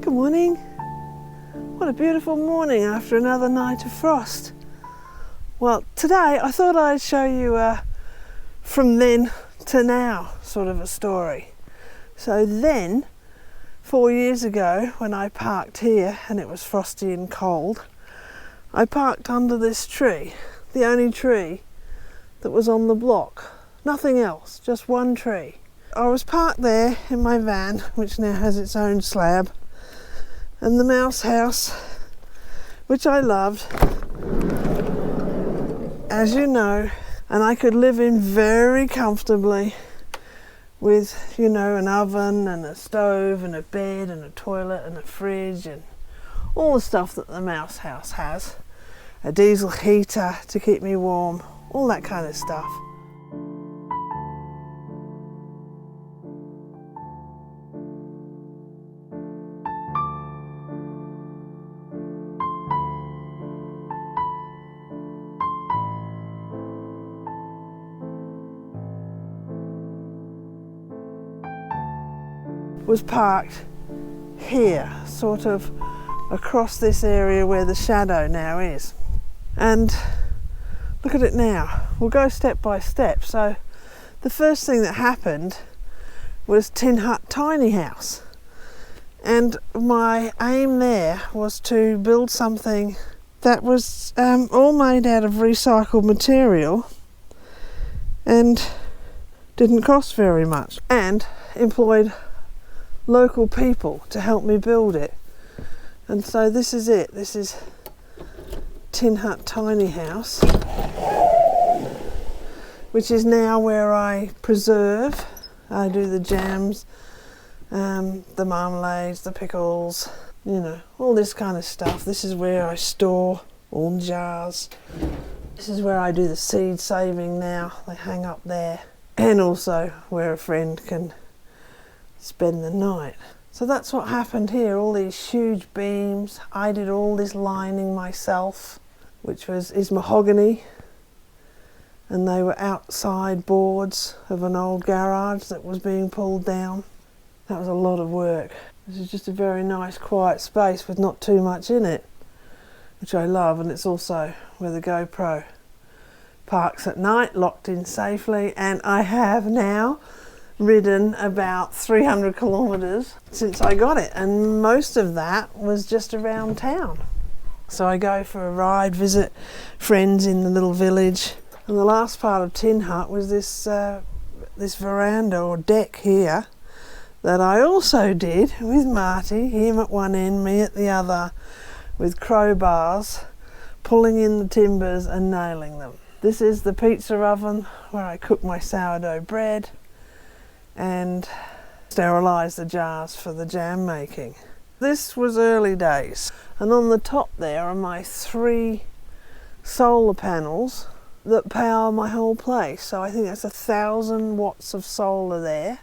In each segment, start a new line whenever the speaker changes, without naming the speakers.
Good morning. What a beautiful morning after another night of frost. Well, today I thought I'd show you a from then to now sort of a story. So then, 4 years ago, when I parked here and it was frosty and cold, I parked under this tree, the only tree that was on the block. Nothing else, just one tree. I was parked there in my van, which now has its own slab, and the mouse house, which I loved, as you know, and I could live in very comfortably with, you know, an oven and a stove and a bed and a toilet and a fridge and all the stuff that the mouse house has. A diesel heater to keep me warm, all that kind of stuff. Was parked here, sort of across this area where the shadow now is. And look at it now. We'll go step by step. So the first thing that happened was tin hut tiny house. And my aim there was to build something that was all made out of recycled material and didn't cost very much, and employed local people to help me build it. And so this is it. This is tin hut tiny house, which is now where I preserve. I do the jams, the marmalades, the pickles, you know, all this kind of stuff. This is where I store all the jars. This is where I do the seed saving now. They hang up there. And also where a friend can spend the night. So that's what happened here, all these huge beams. I did all this lining myself, which is mahogany, and they were outside boards of an old garage that was being pulled down. That was a lot of work. This is just a very nice quiet space with not too much in it, which I love, and it's also where the GoPro parks at night, locked in safely. And I have now ridden about 300 kilometres since I got it, and most of that was just around town. So I go for a ride, visit friends in the little village, and the last part of Tin Hut was this veranda or deck here that I also did with Marty, him at one end, me at the other, with crowbars, pulling in the timbers and nailing them. This is the pizza oven where I cook my sourdough bread and sterilise the jars for the jam making. This was early days, and on the top there are my 3 solar panels that power my whole place. So I think that's 1,000 watts of solar there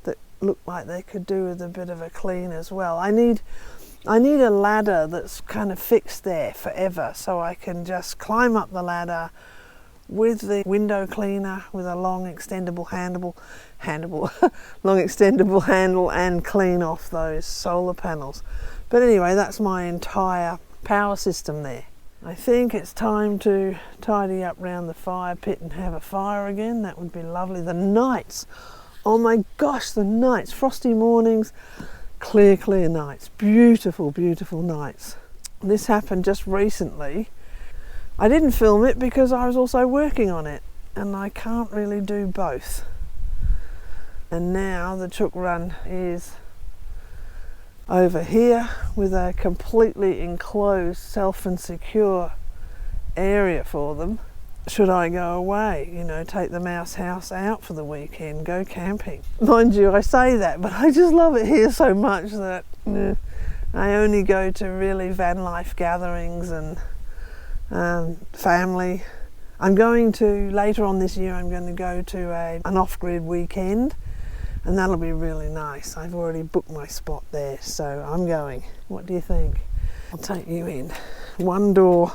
that look like they could do with a bit of a clean as well. I need a ladder that's kind of fixed there forever, so I can just climb up the ladder with the window cleaner with a long extendable handle and clean off those solar panels. But anyway, that's my entire power system there. I think it's time to tidy up round the fire pit and have a fire again. That would be lovely. The nights, oh my gosh, the nights, frosty mornings, clear nights, beautiful nights. This happened just recently. I didn't film it because I was also working on it, and I can't really do both. And now the chook run is over here with a completely enclosed, self and secure area for them. Should I go away, you know, take the mouse house out for the weekend, go camping. Mind you, I say that, but I just love it here so much that I only go to really van life gatherings and family. I'm going to, later on this year, I'm going to go to an off-grid weekend, and that'll be really nice. I've already booked my spot there, so I'm going. What do you think? I'll take you in. One door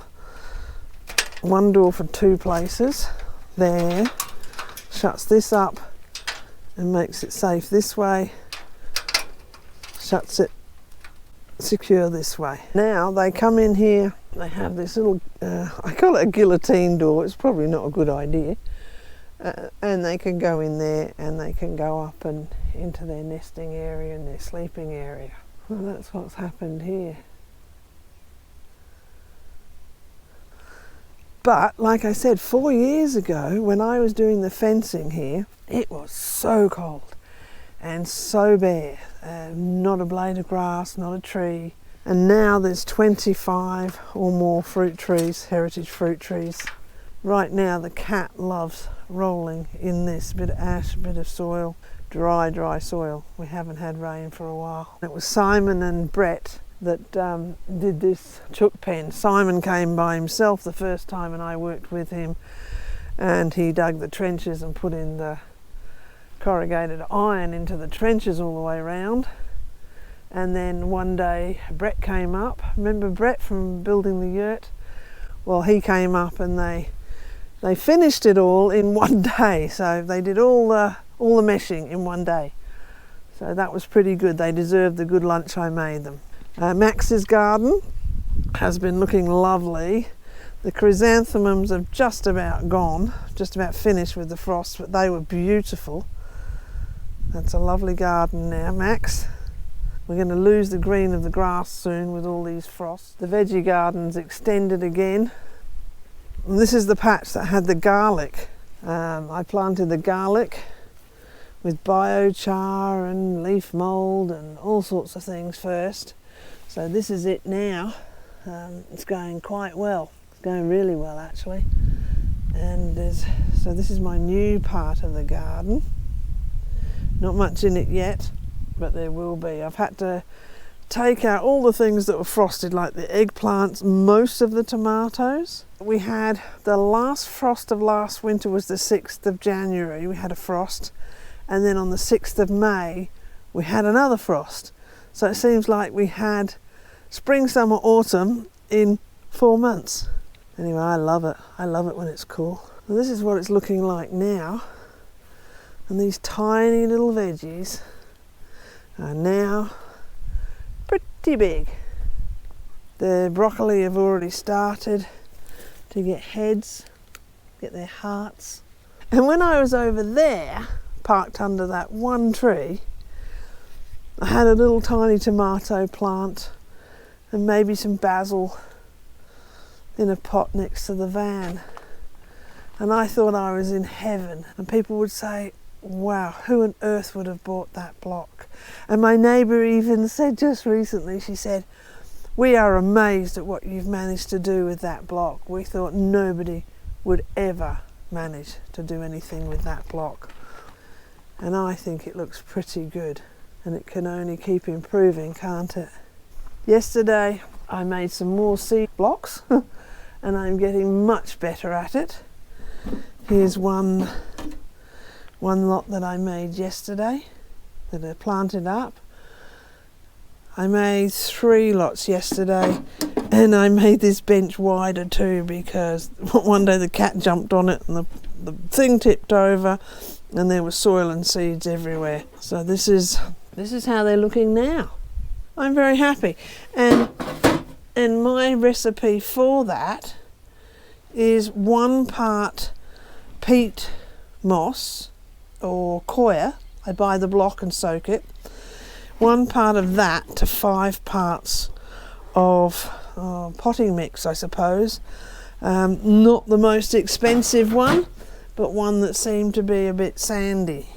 for 2 places. There. Shuts this up and makes it safe this way. Shuts it secure this way. Now they come in here, they have this little, I call it a guillotine door, it's probably not a good idea. And they can go in there and they can go up and into their nesting area and their sleeping area. Well, that's what's happened here. But like I said, 4 years ago when I was doing the fencing here, it was so cold and so bare. Not a blade of grass, not a tree. And now there's 25 or more fruit trees, heritage fruit trees. Right now the cat loves rolling in this bit of ash, bit of soil, dry soil. We haven't had rain for a while. It was Simon and Brett that did this chook pen. Simon came by himself the first time and I worked with him, and he dug the trenches and put in the corrugated iron into the trenches all the way around. And then one day Brett came up. Remember Brett from building the yurt? Well, he came up and they finished it all in one day. So they did all the meshing in one day. So that was pretty good. They deserved the good lunch I made them. Max's garden has been looking lovely. The chrysanthemums have just about gone, just about finished with the frost, but they were beautiful. That's a lovely garden now, Max. We're going to lose the green of the grass soon with all these frosts. The veggie garden's extended again. And this is the patch that had the garlic. I planted the garlic with biochar and leaf mould and all sorts of things first. So this is it now. It's going quite well. It's going really well actually. And so this is my new part of the garden. Not much in it yet, but there will be. I've had to take out all the things that were frosted, like the eggplants, most of the tomatoes. We had the last frost of last winter was the 6th of January. We had a frost. And then on the 6th of May, we had another frost. So it seems like we had spring, summer, autumn in 4 months. Anyway, I love it. I love it when it's cool. Well, this is what it's looking like now. And these tiny little veggies are now pretty big. The broccoli have already started to get heads, get their hearts. And when I was over there, parked under that one tree, I had a little tiny tomato plant and maybe some basil in a pot next to the van. And I thought I was in heaven. And people would say, wow, who on earth would have bought that block? And my neighbour even said just recently, she said, we are amazed at what you've managed to do with that block. We thought nobody would ever manage to do anything with that block. And I think it looks pretty good. And it can only keep improving, can't it? Yesterday I made some more seed blocks and I'm getting much better at it. Here's one lot that I made yesterday that I planted up. I made 3 lots yesterday, and I made this bench wider too because one day the cat jumped on it and the thing tipped over and there was soil and seeds everywhere. So this is how they're looking now. I'm very happy. And my recipe for that is 1 part peat moss or coir. I buy the block and soak it. 1 part of that to 5 parts of potting mix, I suppose. Not the most expensive one, but one that seemed to be a bit sandy.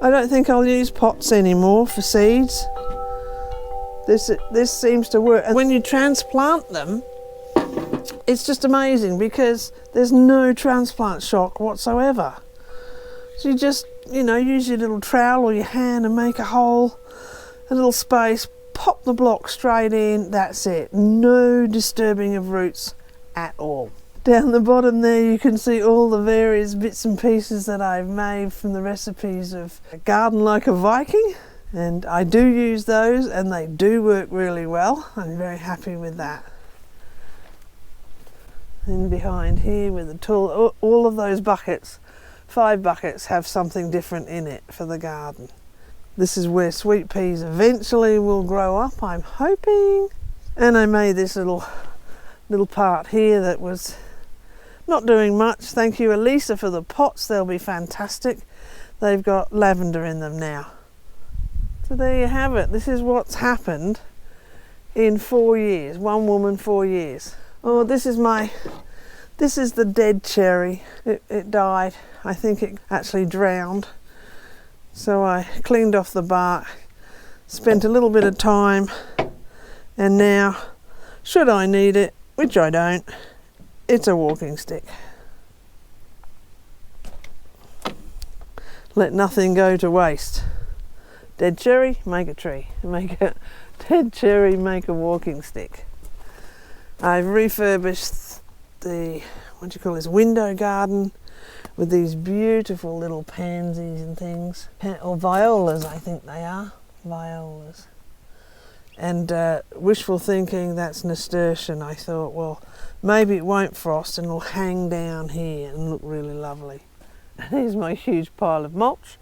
I don't think I'll use pots anymore for seeds. This seems to work. And when you transplant them, it's just amazing because there's no transplant shock whatsoever. So you just, use your little trowel or your hand and make a hole, a little space, pop the block straight in, that's it. No disturbing of roots at all. Down the bottom there you can see all the various bits and pieces that I've made from the recipes of A Garden Like a Viking, and I do use those and they do work really well. I'm very happy with that. And behind here with the tool, all of those buckets, 5 buckets have something different in it for the garden. This is where sweet peas eventually will grow up, I'm hoping. And I made this little part here that was not doing much. Thank you, Elisa, for the pots. They'll be fantastic. They've got lavender in them now. So there you have it. This is what's happened in 4 years. One woman, 4 years. Oh, this is the dead cherry. It died. I think it actually drowned. So I cleaned off the bark, spent a little bit of time, and now, should I need it, which I don't, it's a walking stick. Let nothing go to waste. Dead cherry, make a tree. Make a dead cherry, make a walking stick. I've refurbished the, window garden with these beautiful little pansies and things. Or violas, I think they are. Violas. And wishful thinking, that's nasturtium. I thought, well, maybe it won't frost and it'll hang down here and look really lovely. And here's my huge pile of mulch,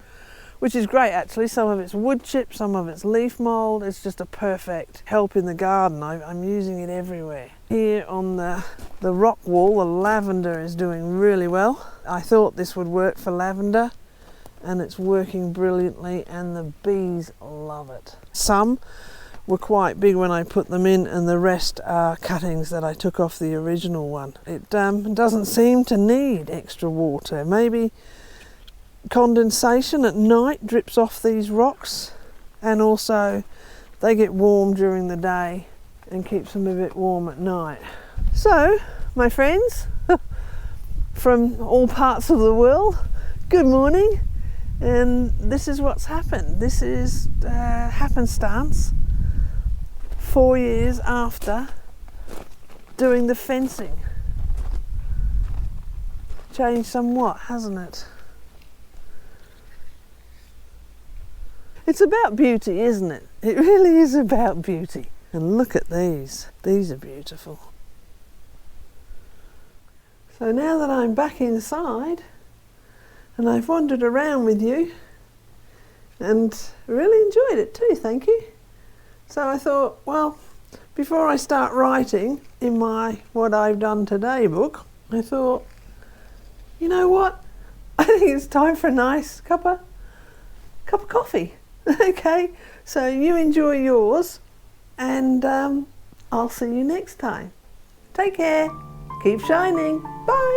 which is great actually. Some of it's wood chips, some of it's leaf mould. It's just a perfect help in the garden. I'm using it everywhere. Here on the rock wall, the lavender is doing really well. I thought this would work for lavender, and it's working brilliantly, and the bees love it. Some were quite big when I put them in, and the rest are cuttings that I took off the original one. It doesn't seem to need extra water. Maybe condensation at night drips off these rocks, and also they get warm during the day and keeps them a bit warm at night. So, my friends, from all parts of the world, good morning, and this is what's happened. This is Happenstance, 4 years after doing the fencing. Changed somewhat, hasn't it? It's about beauty, isn't it? It really is about beauty. And look at these. These are beautiful. So now that I'm back inside, and I've wandered around with you, and really enjoyed it too, thank you. So I thought, well, before I start writing in my What I've Done Today book, I thought, you know what? I think it's time for a nice cup of coffee. Okay, so you enjoy yours, and I'll see you next time. Take care. Keep shining. Bye.